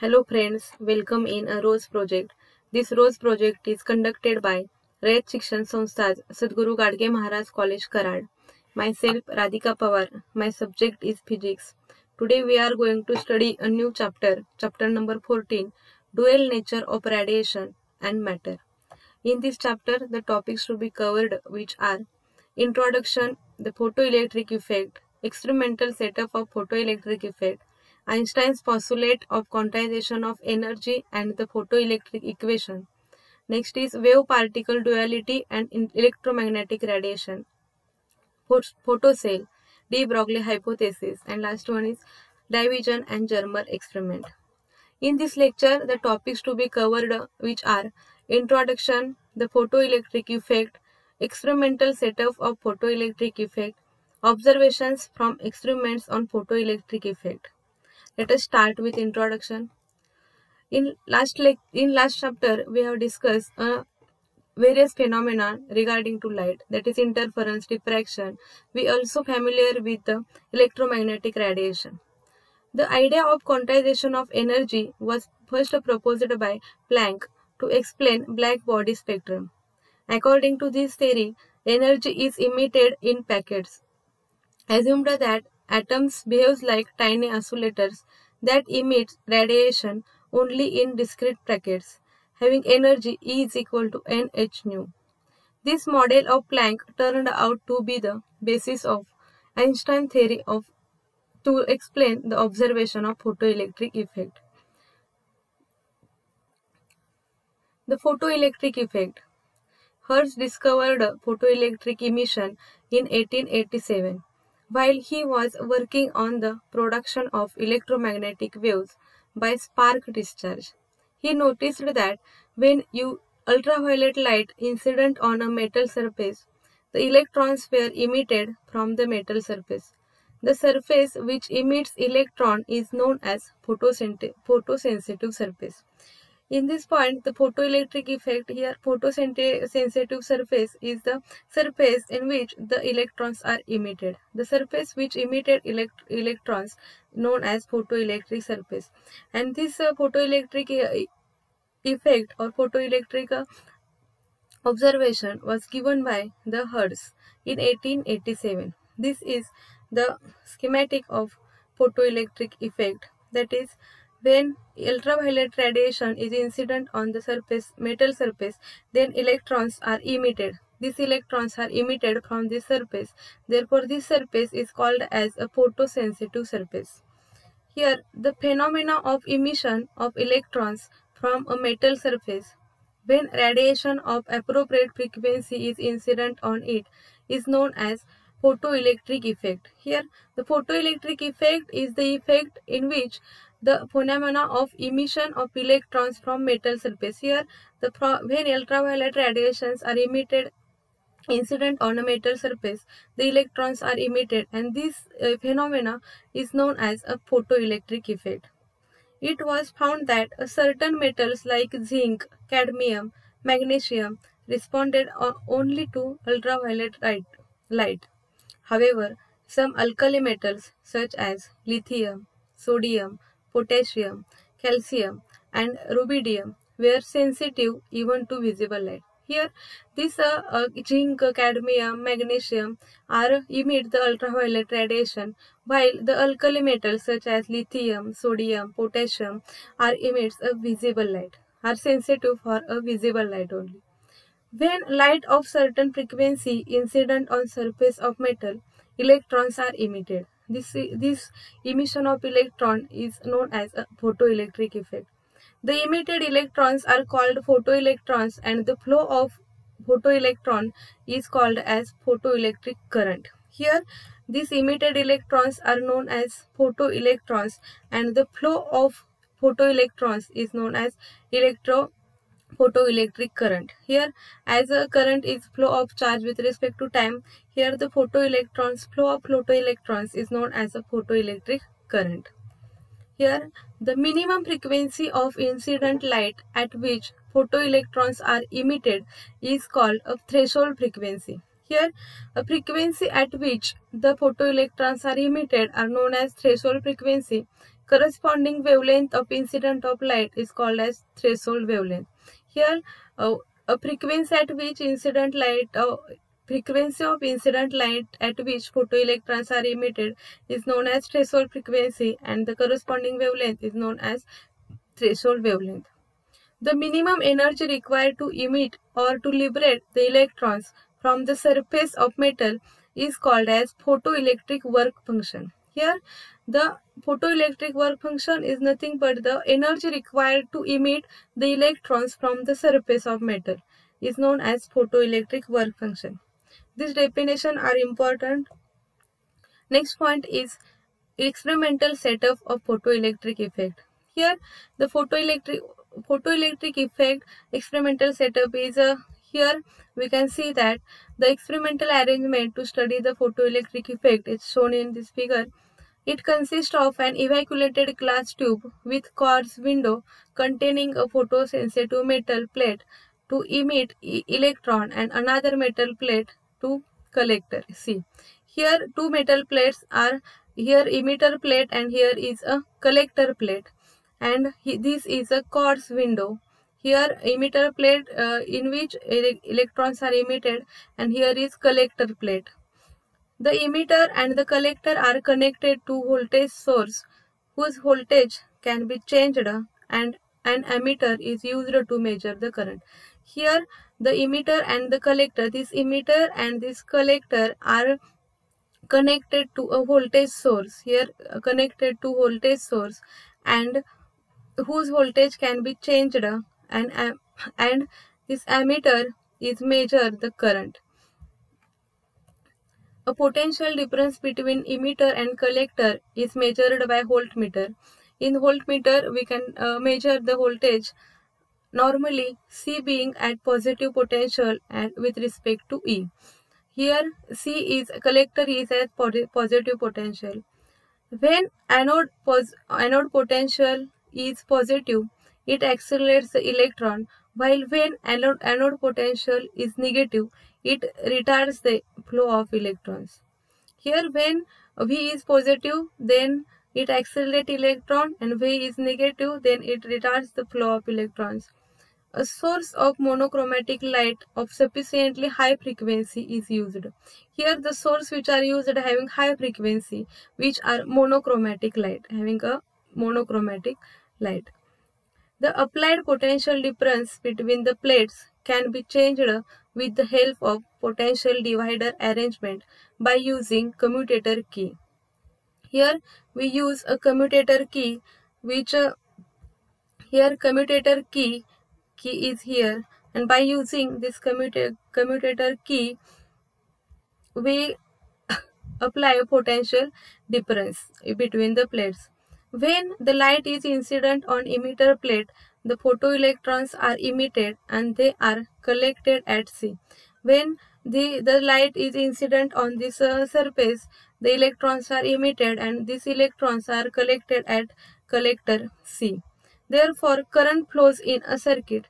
Hello friends, welcome in a ROSE project. This ROSE project is conducted by Rayat Shikshan Sanstha's Sadhguru Gadge Maharaj College, Karad. Myself Radhika Pawar. My subject is physics. Today we are going to study a new chapter, chapter number 14, Dual Nature of Radiation and Matter. In this chapter, the topics to be covered which are Introduction, the photoelectric effect, experimental setup of photoelectric effect, Einstein's postulate of quantization of energy and the photoelectric equation. Next is wave-particle duality and electromagnetic radiation, photocell, de Broglie hypothesis, and last one is division and Germer experiment. In this lecture, the topics to be covered which are Introduction, the photoelectric effect, experimental setup of photoelectric effect, observations from experiments on photoelectric effect. Let us start with introduction. In last chapter, we have discussed various phenomena regarding to light, that is interference, diffraction. We also familiar with the electromagnetic radiation. The idea of quantization of energy was first proposed by Planck to explain black body spectrum. According to this theory, energy is emitted in packets. Assumed that atoms behave like tiny oscillators that emit radiation only in discrete packets, having energy E is equal to nh nu. This model of Planck turned out to be the basis of Einstein theory of to explain the observation of photoelectric effect. The photoelectric effect. Hertz discovered photoelectric emission in 1887 while he was working on the production of electromagnetic waves by spark discharge. He noticed that when ultraviolet light incident on a metal surface, the electrons were emitted from the metal surface. The surface which emits electron is known as photosensitive surface. In this point, the photoelectric effect here, photosensitive surface is the surface in which the electrons are emitted. The surface which emitted electrons known as photoelectric surface. And this photoelectric effect or photoelectric observation was given by the Hertz in 1887. This is the schematic of photoelectric effect, that is when ultraviolet radiation is incident on the metal surface, then electrons are emitted. These electrons are emitted from this surface. Therefore, this surface is called as a photosensitive surface. Here, the phenomena of emission of electrons from a metal surface when radiation of appropriate frequency is incident on it is known as photoelectric effect. Here, the photoelectric effect is the effect in which the phenomena of emission of electrons from metal surface. Here, when ultraviolet radiations are emitted incident on a metal surface, the electrons are emitted, and this phenomena is known as a photoelectric effect. It was found that certain metals like zinc, cadmium, magnesium responded only to ultraviolet light. However, some alkali metals such as lithium, sodium, potassium, calcium, and rubidium were sensitive even to visible light. Here, this zinc, cadmium, magnesium emit the ultraviolet radiation, while the alkali metals such as lithium, sodium, potassium emits a visible light, are sensitive for a visible light only. When light of certain frequency incident on surface of metal, electrons are emitted. This emission of electron is known as a photoelectric effect. The emitted electrons are called photoelectrons, and the flow of photoelectron is called as photoelectric current. Here, these emitted electrons are known as photoelectrons, and the flow of photoelectrons is known as photoelectric current. Here, as a current is flow of charge with respect to time, here the flow of photoelectrons is known as a photoelectric current. Here, the minimum frequency of incident light at which photoelectrons are emitted is called a threshold frequency. Here, a frequency at which the photoelectrons are emitted are known as threshold frequency. Corresponding wavelength of incident of light is called as threshold wavelength. Here, a frequency at which frequency of incident light at which photoelectrons are emitted is known as threshold frequency, and the corresponding wavelength is known as threshold wavelength. The minimum energy required to emit or to liberate the electrons from the surface of metal is called as photoelectric work function. Here, the photoelectric work function is nothing but the energy required to emit the electrons from the surface of metal is known as photoelectric work function. These definitions are important. Next point is experimental setup of photoelectric effect. Here, the photoelectric effect experimental setup is here we can see that the experimental arrangement to study the photoelectric effect is shown in this figure. It consists of an evacuated glass tube with quartz window containing a photosensitive metal plate to emit electron and another metal plate to collector. See, here two metal plates are, here emitter plate and here is a collector plate, and this is a quartz window. Here emitter plate in which electrons are emitted, and here is collector plate. The emitter and the collector are connected to voltage source whose voltage can be changed, and an ammeter is used to measure the current. Here the emitter and the collector, this emitter and this collector are connected to a voltage source, here connected to voltage source, and whose voltage can be changed, and this ammeter is measure the current. A potential difference between emitter and collector is measured by voltmeter. In voltmeter, we can measure the voltage, normally C being at positive potential and with respect to E. Here C is collector is at positive potential. When anode potential is positive, it accelerates the electron, while when anode potential is negative, it retards the flow of electrons. Here when V is positive, then it accelerates electron, and V is negative, then it retards the flow of electrons. A source of monochromatic light of sufficiently high frequency is used. Here the source which are used having high frequency, which are monochromatic light, having a monochromatic light. The applied potential difference between the plates can be changed with the help of potential divider arrangement by using commutator key. Here we use a commutator key, which here commutator key is here, and by using this commutator key we apply a potential difference between the plates. When the light is incident on emitter plate, the photoelectrons are emitted and they are collected at C. When the light is incident on this surface, the electrons are emitted and these electrons are collected at collector C. Therefore, current flows in a circuit.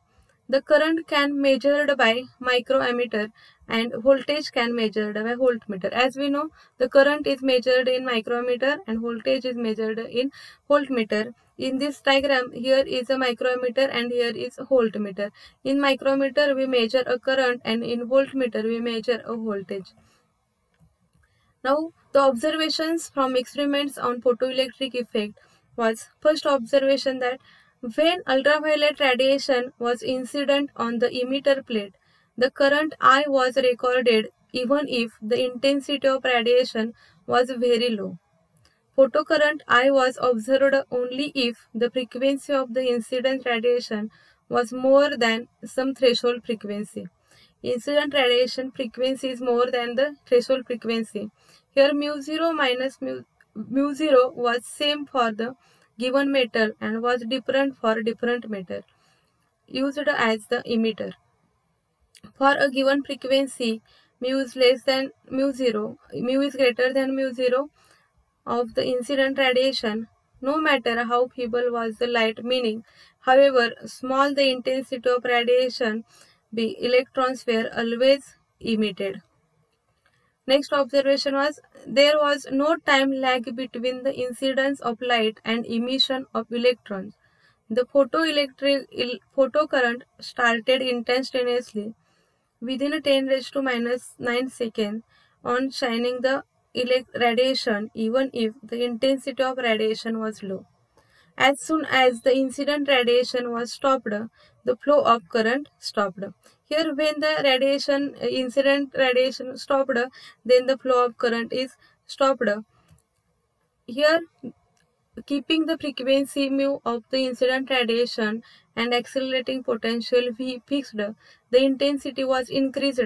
The current can measured by microammeter and voltage can measured by voltmeter. As we know, the current is measured in microammeter and voltage is measured in voltmeter. In this diagram, here is a microammeter and here is a voltmeter. In micrometer, we measure a current, and in voltmeter, we measure a voltage. Now, the observations from experiments on photoelectric effect was first observation that when ultraviolet radiation was incident on the emitter plate, the current I was recorded even if the intensity of radiation was very low. Photocurrent I was observed only if the frequency of the incident radiation was more than some threshold frequency. Incident radiation frequency is more than the threshold frequency. Here mu0 minus mu0 was same for the given metal and was different for different metal used as the emitter. For a given frequency, mu is less than mu0, mu is greater than mu0 of the incident radiation, no matter how feeble was the light, meaning however small the intensity of radiation be, electrons were always emitted. Next observation was there was no time lag between the incidence of light and emission of electrons. The photocurrent started instantaneously within 10 raised to minus 9 seconds on shining the radiation, even if the intensity of radiation was low. As soon as the incident radiation was stopped, the flow of current stopped. Here, when the incident radiation stopped, then the flow of current is stopped. Here, keeping the frequency mu of the incident radiation and accelerating potential V fixed, the intensity was increased.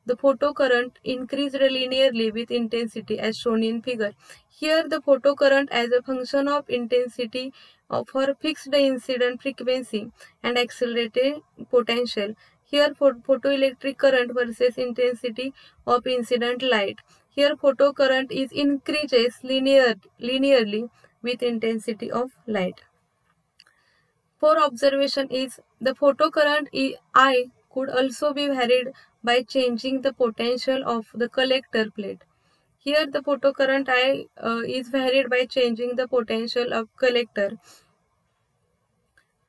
The photocurrent increased linearly with intensity as shown in figure. Here the photocurrent as a function of intensity for fixed incident frequency and accelerated potential. Here photoelectric current versus intensity of incident light. Here photocurrent is increases linearly with intensity of light. For observation is the photocurrent I could also be varied by changing the potential of the collector plate. Here the photocurrent I is varied by changing the potential of collector.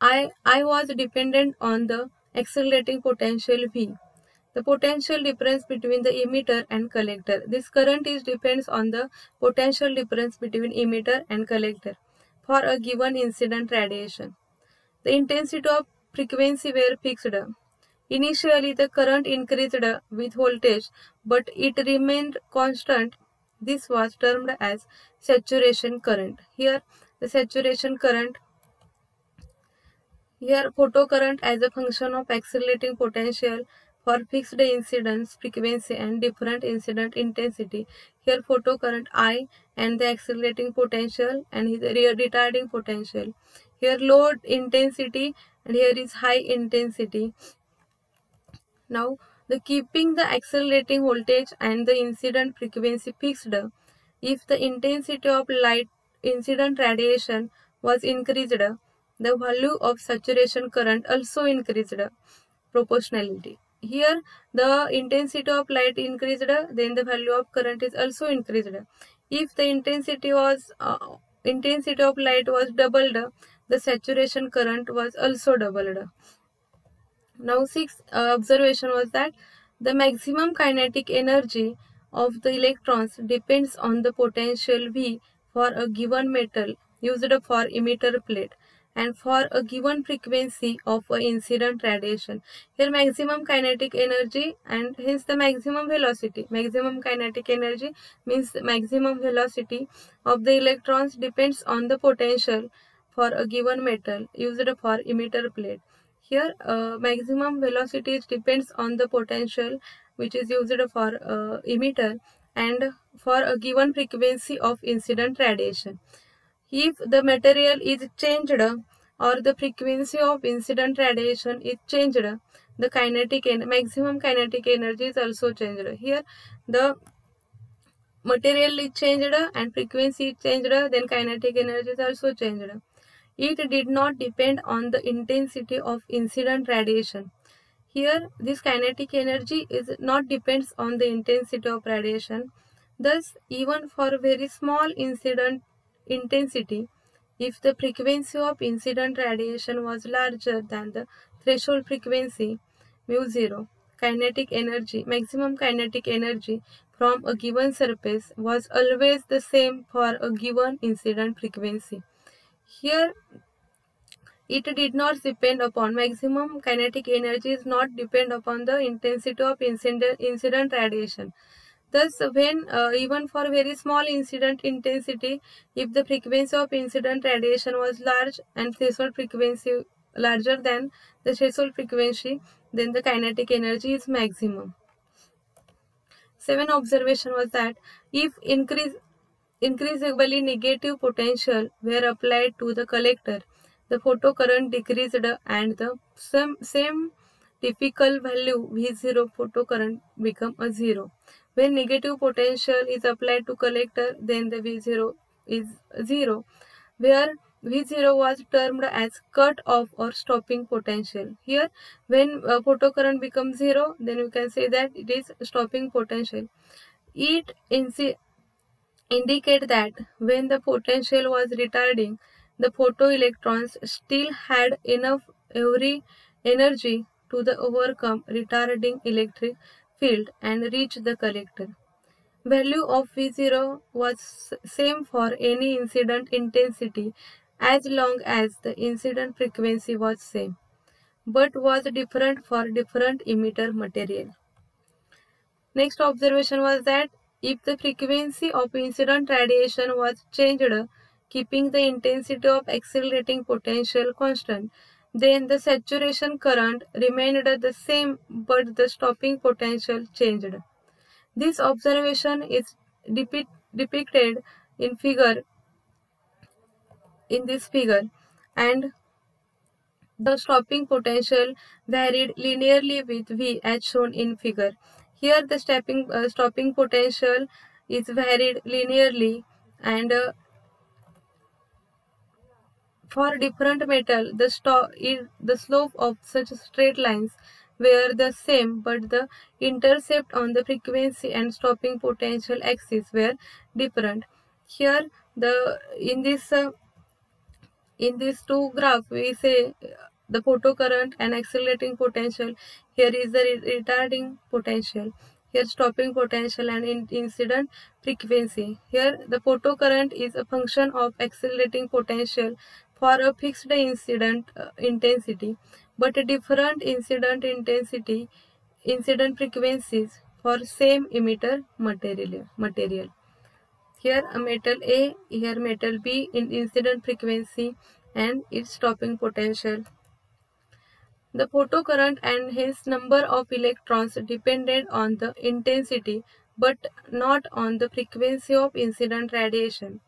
I was dependent on the accelerating potential V. The potential difference between the emitter and collector. This current depends on the potential difference between emitter and collector for a given incident radiation. The intensity of frequency were fixed. Initially, the current increased with voltage, but it remained constant. This was termed as saturation current. Here, the saturation current. Here, photocurrent as a function of accelerating potential for fixed incidence frequency and different incident intensity. Here, photocurrent I and the accelerating potential and his retarding potential. Here, low intensity and here is high intensity. Now, the keeping the accelerating voltage and the incident frequency fixed. If the intensity of light incident radiation was increased, the value of saturation current also increased proportionality. Here, the intensity of light increased, then the value of current is also increased. If the intensity of light was doubled, the saturation current was also doubled. Now, sixth observation was that the maximum kinetic energy of the electrons depends on the potential V for a given metal used for emitter plate and for a given frequency of a incident radiation. Here maximum kinetic energy and hence the maximum velocity. Maximum kinetic energy means the maximum velocity of the electrons depends on the potential for a given metal used for emitter plate. Here maximum velocity depends on the potential which is used for emitter and for a given frequency of incident radiation. If the material is changed or the frequency of incident radiation is changed, the maximum kinetic energy is also changed. Here the material is changed and frequency is changed, then kinetic energy is also changed. It did not depend on the intensity of incident radiation. Here, this kinetic energy is not depends on the intensity of radiation. Thus, even for very small incident intensity, if the frequency of incident radiation was larger than the threshold frequency, mu0, maximum kinetic energy from a given surface was always the same for a given incident frequency. Here, it did not depend upon maximum kinetic energy is not depend upon the intensity of incident radiation. Thus, when even for very small incident intensity, if the frequency of incident radiation was large and threshold frequency larger than the threshold frequency, then the kinetic energy is maximum. Seventh observation was that if increasingly negative potential were applied to the collector, the photocurrent decreased and the same typical value V0 photocurrent become a 0. When negative potential is applied to collector, then the V0 is 0, where V0 was termed as cut off or stopping potential. Here, when photocurrent becomes 0, then you can say that it is stopping potential. It indicate that when the potential was retarding, the photoelectrons still had enough every energy to overcome retarding electric field and reach the collector. Value of V0 was same for any incident intensity as long as the incident frequency was same, but was different for different emitter material. Next observation was that if the frequency of incident radiation was changed, keeping the intensity of accelerating potential constant, then the saturation current remained the same but the stopping potential changed. This observation is depicted in this figure, and the stopping potential varied linearly with V as shown in figure. Here the stopping potential is varied linearly, and for different metal the slope of such straight lines were the same but the intercept on the frequency and stopping potential axis were different. Here the in these two graphs we say the photocurrent and accelerating potential. Here is the retarding potential, here stopping potential and incident frequency. Here the photocurrent is a function of accelerating potential for a fixed incident intensity, but a different incident frequencies for same emitter material. Here a metal A, here metal B in incident frequency and its stopping potential. The photocurrent and hence number of electrons depended on the intensity but not on the frequency of incident radiation.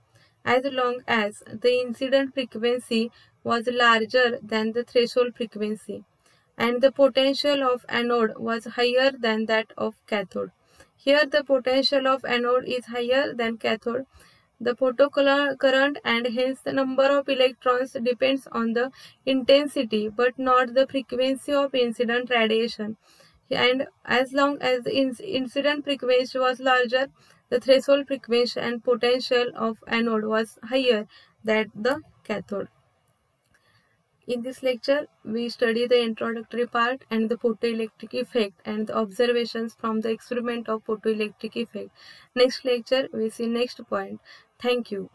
As long as the incident frequency was larger than the threshold frequency, and the potential of anode was higher than that of cathode. Here the potential of anode is higher than cathode. The photocurrent and hence the number of electrons depends on the intensity but not the frequency of incident radiation. And as long as the incident frequency was larger, the threshold frequency and potential of anode was higher than the cathode. In this lecture, we study the introductory part and the photoelectric effect and the observations from the experiment of photoelectric effect. Next lecture, we see next point. Thank you.